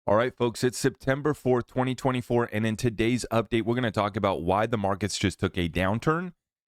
All right, folks, it's September 4th, 2024, and in today's update, we're going to talk about why the markets just took a downturn,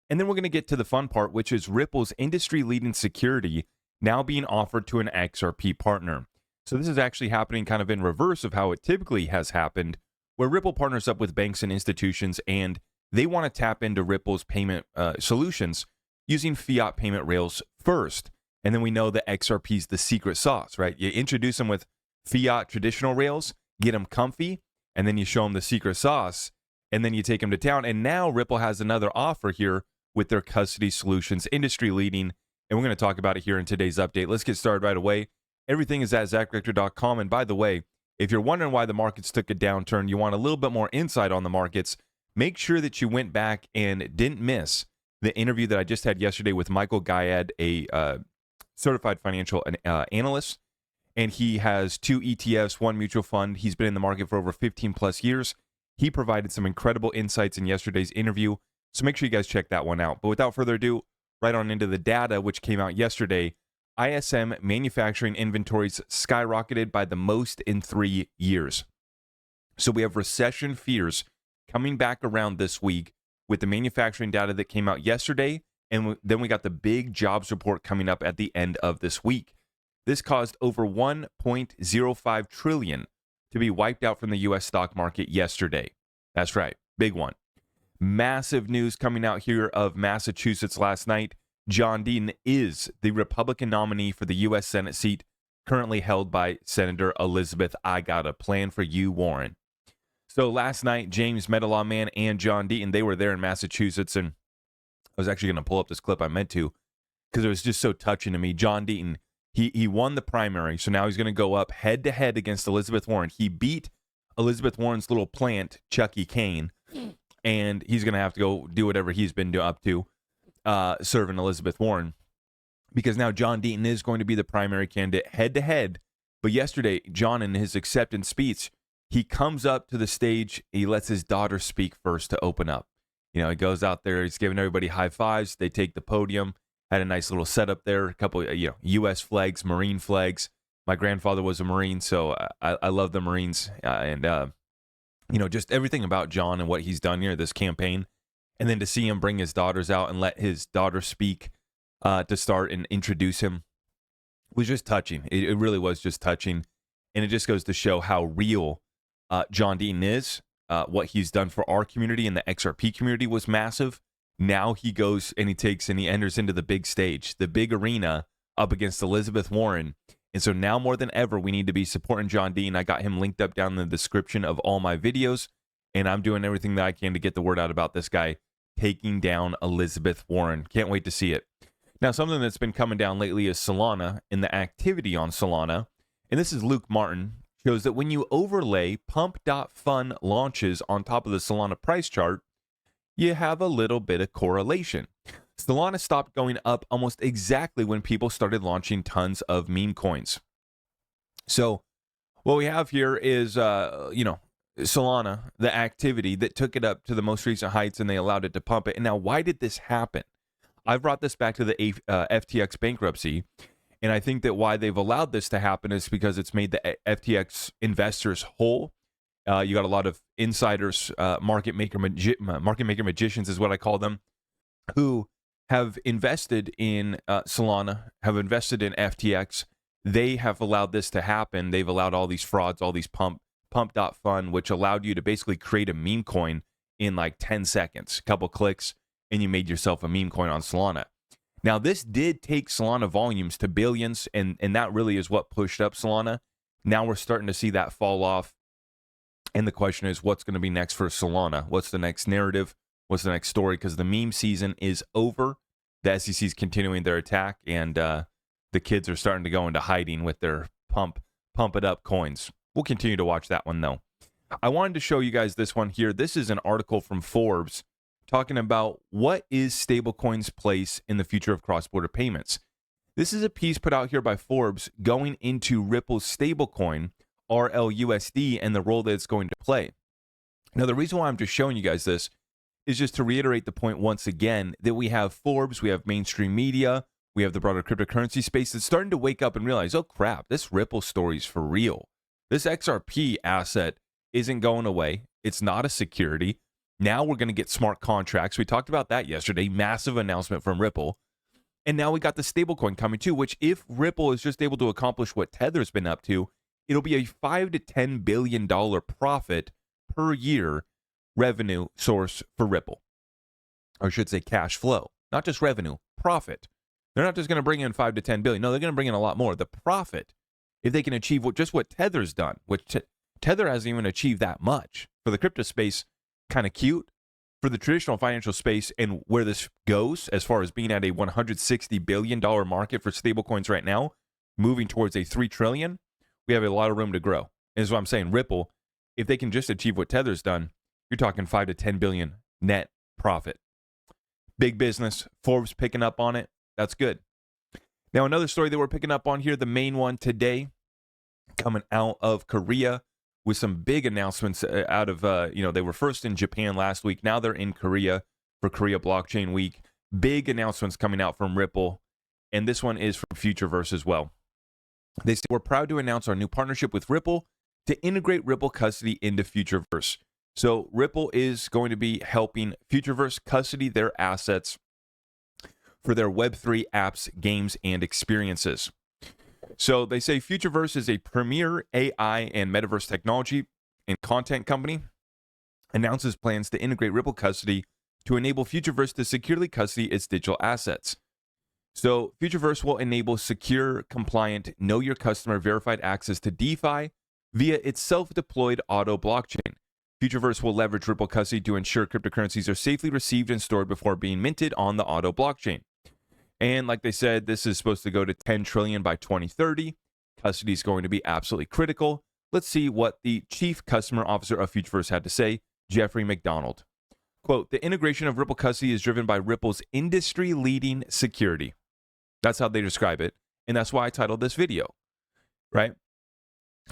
and then we're going to get to the fun part, which is Ripple's industry-leading security now being offered to an XRP partner. So this is actually happening kind of in reverse of how it typically has happened, where Ripple partners up with banks and institutions, and they want to tap into Ripple's payment solutions using fiat payment rails first. And then we know that XRP is the secret sauce, right? You introduce them with fiat traditional rails, get them comfy, and then you show them the secret sauce, and then you take them to town. And now Ripple has another offer here with their custody solutions, industry leading, and we're going to talk about it here in today's update. Let's get started right away. Everything is at ZachRector.com. And by the way, if you're wondering why the markets took a downturn, you want a little bit more insight on the markets, make sure that you went back and didn't miss the interview that I just had yesterday with Michael Gayed, a certified financial analyst. And he has 2 ETFs, 1 mutual fund. He's been in the market for over 15 plus years. He provided some incredible insights in yesterday's interview. So make sure you guys check that one out. But without further ado, right on into the data, which came out yesterday. ISM manufacturing inventories skyrocketed by the most in 3 years. So we have recession fears coming back around this week with the manufacturing data that came out yesterday. And then we got the big jobs report coming up at the end of this week. This caused over 1.05 trillion to be wiped out from the U.S. stock market yesterday. That's right, big one. Massive news coming out here of Massachusetts last night. John Dean is the Republican nominee for the U.S. Senate seat, currently held by Senator Elizabeth I Got a Plan for You, Warren. So last night, James Medelaw Man and John Dean, they were there in Massachusetts, and I was actually going to pull up this clip. I meant to, because it was just so touching to me. John Dean, He won the primary, so now he's going to go up head-to-head against Elizabeth Warren. He beat Elizabeth Warren's little plant, Chucky Kane, and he's going to have to go do whatever he's been up to, serving Elizabeth Warren, because now John Deaton is going to be the primary candidate head-to-head. But yesterday, John, in his acceptance speech, he comes up to the stage. He lets his daughter speak first to open up. You know, he goes out there. He's giving everybody high fives. They take the podium. Had a nice little setup there, a couple of, U.S. flags, Marine flags. My grandfather was a Marine, so I love the Marines. Just everything about John and what he's done here, this campaign. And then to see him bring his daughters out and let his daughter speak to start and introduce him was just touching. It really was just touching. And it just goes to show how real John Dean is. What he's done for our community and the XRP community was massive. Now he goes and he enters into the big stage, the big arena up against Elizabeth Warren. And so now more than ever, we need to be supporting John Dean. I got him linked up down in the description of all my videos, and I'm doing everything that I can to get the word out about this guy taking down Elizabeth Warren. Can't wait to see it. Now, something that's been coming down lately is Salana and the activity on Salana. And this is Luke Martin, shows that when you overlay pump.fun launches on top of the Salana price chart, you have a little bit of correlation. Salana stopped going up almost exactly when people started launching tons of meme coins. So what we have here is, Salana, the activity that took it up to the most recent heights, and they allowed it to pump it. And now, why did this happen? I've brought this back to the FTX bankruptcy, and I think that why they've allowed this to happen is because it's made the FTX investors whole. You got a lot of insiders, market maker magicians is what I call them, who have invested in Salana, have invested in FTX. They have allowed this to happen. They've allowed all these frauds, all these pump.fun, which allowed you to basically create a meme coin in like 10 seconds, a couple clicks, and you made yourself a meme coin on Salana. Now, this did take Salana volumes to billions, and that really is what pushed up Salana. Now we're starting to see that fall off. And the question is, what's going to be next for Salana? What's the next narrative? What's the next story? Because the meme season is over. The SEC is continuing their attack, and the kids are starting to go into hiding with their pump it up coins. We'll continue to watch that one, though. I wanted to show you guys this one here. This is an article from Forbes talking about what is stablecoin's place in the future of cross-border payments. This is a piece put out here by Forbes going into Ripple's stablecoin, RLUSD, and the role that it's going to play. Now, the reason why I'm just showing you guys this is just to reiterate the point once again that we have Forbes, we have mainstream media, we have the broader cryptocurrency space that's starting to wake up and realize, oh crap, this Ripple story is for real. This XRP asset isn't going away. It's not a security. Now we're going to get smart contracts. We talked about that yesterday. Massive announcement from Ripple. And now we got the stablecoin coming too, which if Ripple is just able to accomplish what Tether's been up to, it'll be a $5 to $10 billion profit per year revenue source for Ripple. Or I should say cash flow, not just revenue, profit. They're not just going to bring in 5 to 10 billion. No, they're going to bring in a lot more. The profit, if they can achieve what Tether's done, which Tether hasn't even achieved that much. For the crypto space, kind of cute. For the traditional financial space and where this goes, as far as being at a $160 billion market for stablecoins right now, moving towards a $3 trillion, we have a lot of room to grow. And that's what I'm saying. Ripple, if they can just achieve what Tether's done, you're talking 5 to 10 billion net profit. Big business. Forbes picking up on it. That's good. Now, another story that we're picking up on here, the main one today, coming out of Korea with some big announcements out of, they were first in Japan last week. Now they're in Korea for Korea Blockchain Week. Big announcements coming out from Ripple. And this one is from Futureverse as well. They say, we're proud to announce our new partnership with Ripple to integrate Ripple custody into Futureverse. So Ripple is going to be helping Futureverse custody their assets for their Web3 apps, games, and experiences. So they say Futureverse is a premier AI and metaverse technology and content company, announces plans to integrate Ripple custody to enable Futureverse to securely custody its digital assets. So Futureverse will enable secure, compliant, know your customer verified access to DeFi via its self-deployed auto blockchain. Futureverse will leverage Ripple custody to ensure cryptocurrencies are safely received and stored before being minted on the auto blockchain. And like they said, this is supposed to go to 10 trillion by 2030. Custody is going to be absolutely critical. Let's see what the chief customer officer of Futureverse had to say, Jeffrey McDonald. Quote, the integration of Ripple custody is driven by Ripple's industry-leading security. That's how they describe it. And that's why I titled this video, right?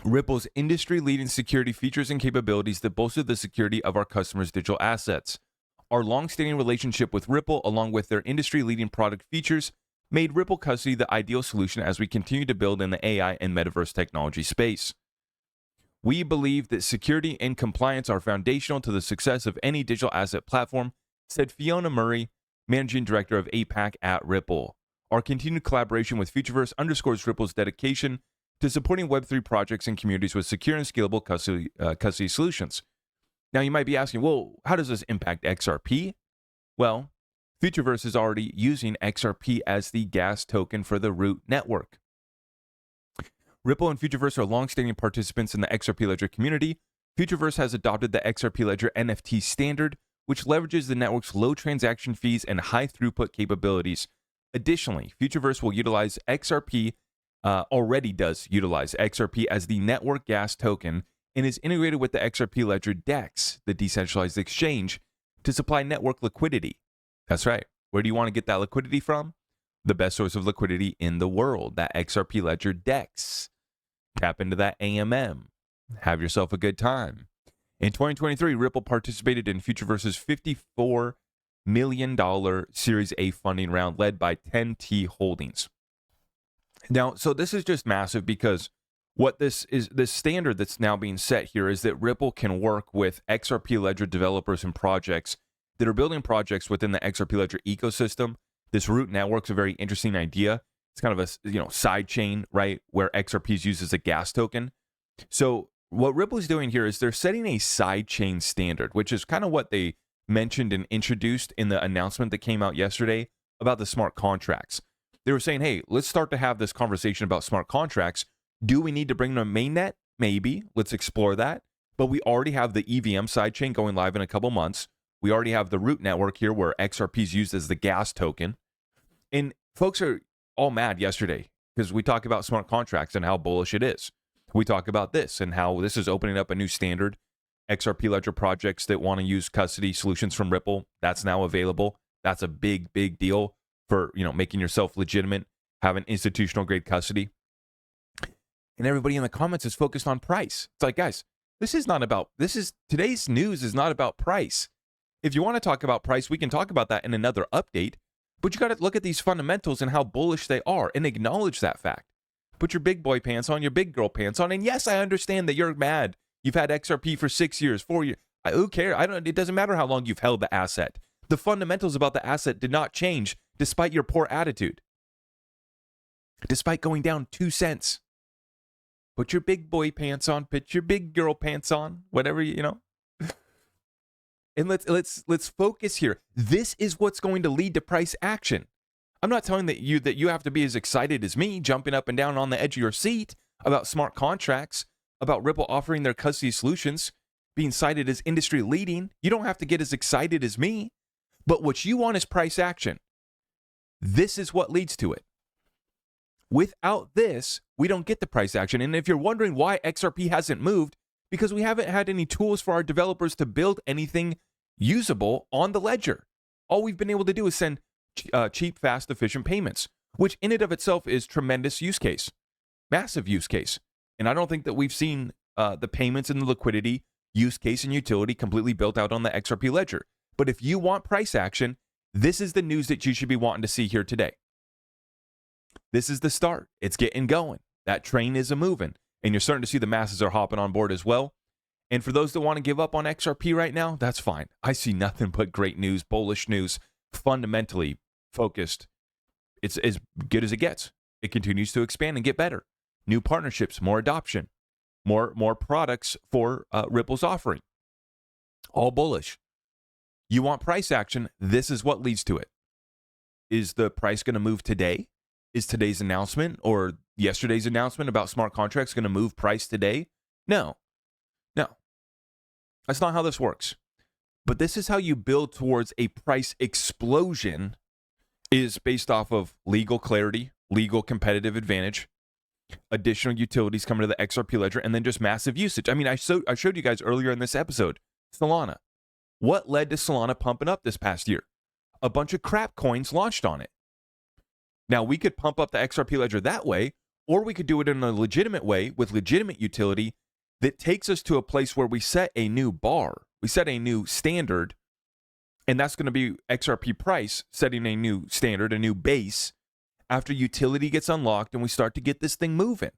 Ripple's industry-leading security features and capabilities that bolster the security of our customers' digital assets. Our long-standing relationship with Ripple, along with their industry-leading product features, made Ripple custody the ideal solution as we continue to build in the AI and metaverse technology space. We believe that security and compliance are foundational to the success of any digital asset platform, said Fiona Murray, Managing Director of APAC at Ripple. Our continued collaboration with Futureverse underscores Ripple's dedication to supporting Web3 projects and communities with secure and scalable custody solutions. Now, you might be asking, well, how does this impact XRP? Well, Futureverse is already using XRP as the gas token for the root network. Ripple and Futureverse are longstanding participants in the XRP Ledger community. Futureverse has adopted the XRP Ledger NFT standard, which leverages the network's low transaction fees and high throughput capabilities. Additionally, Futureverse will utilize XRP, already does utilize XRP as the network gas token, and is integrated with the XRP Ledger DEX, the decentralized exchange, to supply network liquidity. That's right. Where do you want to get that liquidity from? The best source of liquidity in the world, that XRP Ledger DEX. Tap into that AMM. Have yourself a good time. In 2023, Ripple participated in Futureverse's $54 million Series A funding round led by 10T Holdings. Now, so this is just massive because what this standard that's now being set here is that Ripple can work with XRP Ledger developers and projects that are building projects within the XRP Ledger ecosystem. This root network's a very interesting idea. It's kind of a side chain, right, where XRP is used as a gas token. So what Ripple is doing here is they're setting a side chain standard, which is kind of what they mentioned and introduced in the announcement that came out yesterday about the smart contracts. They were saying, hey, let's start to have this conversation about smart contracts. Do we need to bring them to mainnet? Maybe. Let's explore that. But we already have the EVM sidechain going live in a couple months. We already have the root network here where XRP is used as the gas token. And folks are all mad yesterday because we talk about smart contracts and how bullish it is. We talk about this and how this is opening up a new standard. XRP Ledger projects that want to use custody solutions from Ripple, that's now available. That's a big, big deal for, making yourself legitimate, having institutional grade custody. And everybody in the comments is focused on price. It's like, guys, today's news is not about price. If you want to talk about price, we can talk about that in another update, but you got to look at these fundamentals and how bullish they are and acknowledge that fact. Put your big boy pants on, your big girl pants on. And yes, I understand that you're mad. You've had XRP for 6 years, 4 years. Who cares? It doesn't matter how long you've held the asset. The fundamentals about the asset did not change despite your poor attitude. Despite going down 2 cents. Put your big boy pants on, put your big girl pants on, whatever, And let's focus here. This is what's going to lead to price action. I'm not telling that you have to be as excited as me, jumping up and down on the edge of your seat about smart contracts, about Ripple offering their custody solutions, being cited as industry leading. You don't have to get as excited as me. But what you want is price action. This is what leads to it. Without this, we don't get the price action. And if you're wondering why XRP hasn't moved, because we haven't had any tools for our developers to build anything usable on the ledger. All we've been able to do is send cheap, fast, efficient payments, which in and of itself is tremendous use case, massive use case. And I don't think that we've seen the payments and the liquidity use case and utility completely built out on the XRP ledger. But if you want price action, this is the news that you should be wanting to see here today. This is the start. It's getting going. That train is a-moving. And you're starting to see the masses are hopping on board as well. And for those that want to give up on XRP right now, that's fine. I see nothing but great news, bullish news, fundamentally focused. It's as good as it gets. It continues to expand and get better. New partnerships, more adoption, more products for Ripple's offering. All bullish. You want price action, this is what leads to it. Is the price going to move today? Is today's announcement or yesterday's announcement about smart contracts going to move price today? No. That's not how this works. But this is how you build towards a price explosion, is based off of legal clarity, legal competitive advantage, additional utilities coming to the XRP ledger, and then just massive usage. I mean, I showed you guys earlier in this episode, Salana. What led to Salana pumping up this past year? A bunch of crap coins launched on it. Now, we could pump up the XRP ledger that way, or we could do it in a legitimate way with legitimate utility that takes us to a place where we set a new bar. We set a new standard, and that's going to be XRP price setting a new standard, a new base, after utility gets unlocked and we start to get this thing moving.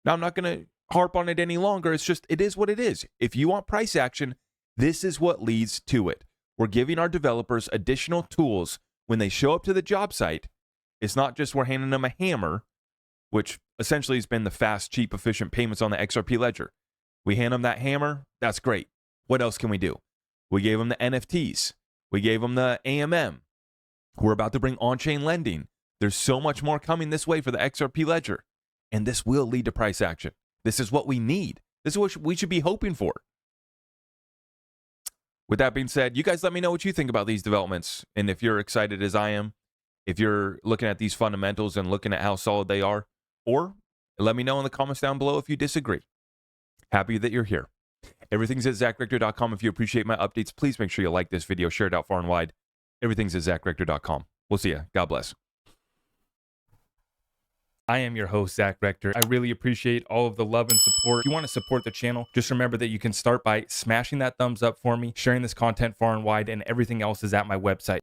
Now, I'm not going to harp on it any longer. It's just, it is what it is. If you want price action, this is what leads to it. We're giving our developers additional tools when they show up to the job site. It's not just we're handing them a hammer, which essentially has been the fast, cheap, efficient payments on the XRP ledger. We hand them that hammer. That's great. What else can we do? We gave them the NFTs. We gave them the AMM. We're about to bring on-chain lending. There's so much more coming this way for the XRP ledger. And this will lead to price action. This is what we need. This is what we should be hoping for. With that being said, you guys let me know what you think about these developments. And if you're excited as I am, if you're looking at these fundamentals and looking at how solid they are, or let me know in the comments down below if you disagree. Happy that you're here. Everything's at ZachRector.com. If you appreciate my updates, please make sure you like this video, share it out far and wide. Everything's at ZachRector.com. We'll see you. God bless. I am your host, Zach Rector. I really appreciate all of the love and support. If you want to support the channel, just remember that you can start by smashing that thumbs up for me, sharing this content far and wide, and everything else is at my website.